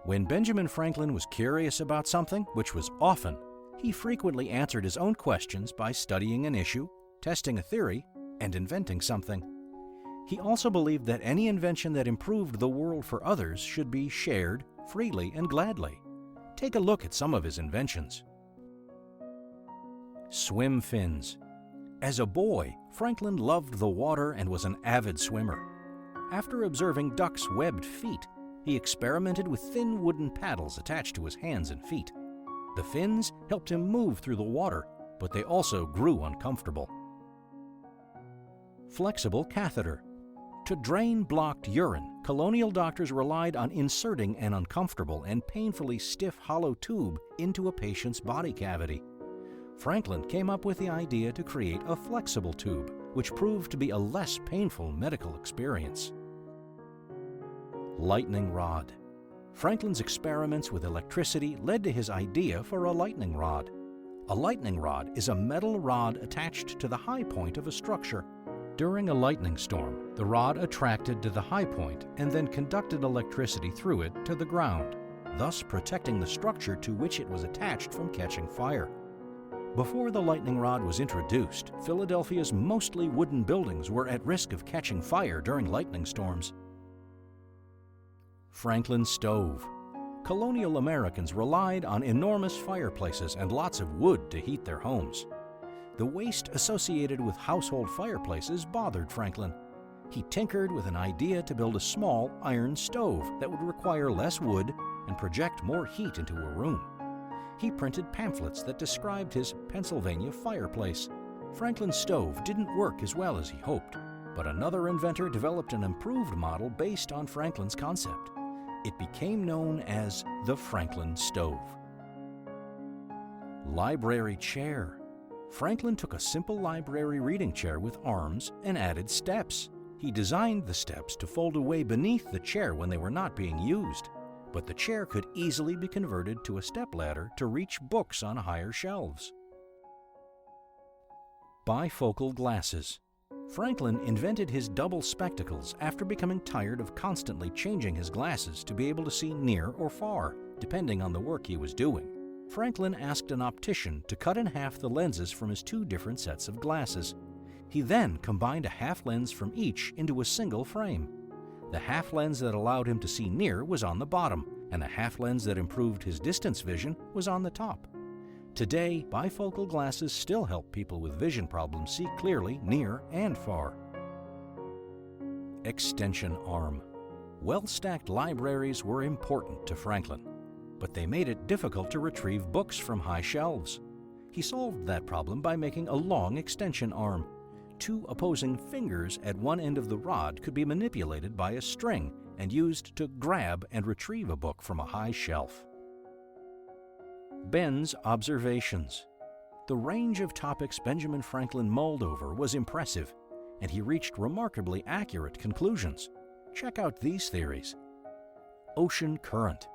When Benjamin Franklin was curious about something, which was often, he frequently answered his own questions by studying an issue, testing a theory, and inventing something. He also believed that any invention that improved the world for others should be shared freely and gladly. Take a look at some of his inventions. Swim fins. As a boy, Franklin loved the water and was an avid swimmer. After observing ducks' webbed feet, he experimented with thin wooden paddles attached to his hands and feet. The fins helped him move through the water, but they also grew uncomfortable. Flexible catheter. To drain blocked urine, colonial doctors relied on inserting an uncomfortable and painfully stiff hollow tube into a patient's body cavity. Franklin came up with the idea to create a flexible tube, which proved to be a less painful medical experience. Lightning rod. Franklin's experiments with electricity led to his idea for a lightning rod. A lightning rod is a metal rod attached to the high point of a structure. During a lightning storm, the rod attracted to the high point and then conducted electricity through it to the ground, thus protecting the structure to which it was attached from catching fire. Before the lightning rod was introduced, Philadelphia's mostly wooden buildings were at risk of catching fire during lightning storms. Franklin stove. Colonial Americans relied on enormous fireplaces and lots of wood to heat their homes. The waste associated with household fireplaces bothered Franklin. He tinkered with an idea to build a small iron stove that would require less wood and project more heat into a room. He printed pamphlets that described his Pennsylvania fireplace. Franklin's stove didn't work as well as he hoped, but another inventor developed an improved model based on Franklin's concept. It became known as the Franklin stove. Library chair. Franklin took a simple library reading chair with arms and added steps. He designed the steps to fold away beneath the chair when they were not being used, but the chair could easily be converted to a stepladder to reach books on higher shelves. Bifocal glasses. Franklin invented his double spectacles after becoming tired of constantly changing his glasses to be able to see near or far, depending on the work he was doing. Franklin asked an optician to cut in half the lenses from his two different sets of glasses. He then combined a half lens from each into a single frame. The half lens that allowed him to see near was on the bottom, and the half lens that improved his distance vision was on the top. Today, bifocal glasses still help people with vision problems see clearly near and far. Extension arm. Well-stacked libraries were important to Franklin, but they made it difficult to retrieve books from high shelves. He solved that problem by making a long extension arm. Two opposing fingers at one end of the rod could be manipulated by a string and used to grab and retrieve a book from a high shelf. Ben's observations. The range of topics Benjamin Franklin mulled over was impressive, and he reached remarkably accurate conclusions. Check out these theories. Ocean current.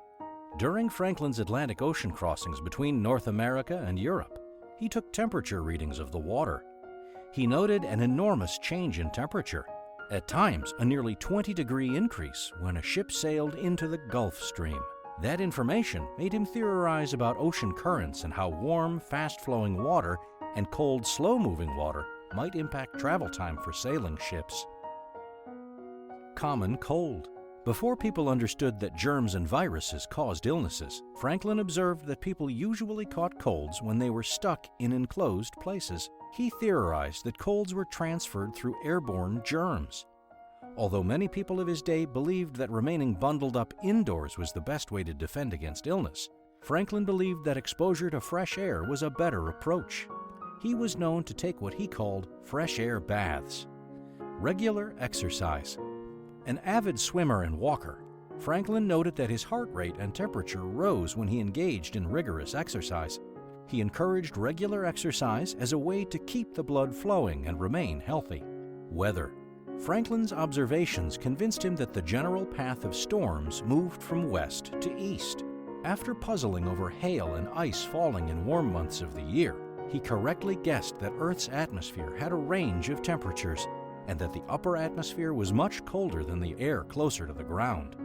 During Franklin's Atlantic Ocean crossings between North America and Europe, he took temperature readings of the water. He noted an enormous change in temperature, at times a nearly 20-degree increase when a ship sailed into the Gulf Stream. That information made him theorize about ocean currents and how warm, fast-flowing water and cold, slow-moving water might impact travel time for sailing ships. Common cold. Before people understood that germs and viruses caused illnesses, Franklin observed that people usually caught colds when they were stuck in enclosed places. He theorized that colds were transferred through airborne germs. Although many people of his day believed that remaining bundled up indoors was the best way to defend against illness, Franklin believed that exposure to fresh air was a better approach. He was known to take what he called fresh air baths. Regular exercise. An avid swimmer and walker, Franklin noted that his heart rate and temperature rose when he engaged in rigorous exercise. He encouraged regular exercise as a way to keep the blood flowing and remain healthy. Weather. Franklin's observations convinced him that the general path of storms moved from west to east. After puzzling over hail and ice falling in warm months of the year, he correctly guessed that Earth's atmosphere had a range of temperatures, and that the upper atmosphere was much colder than the air closer to the ground.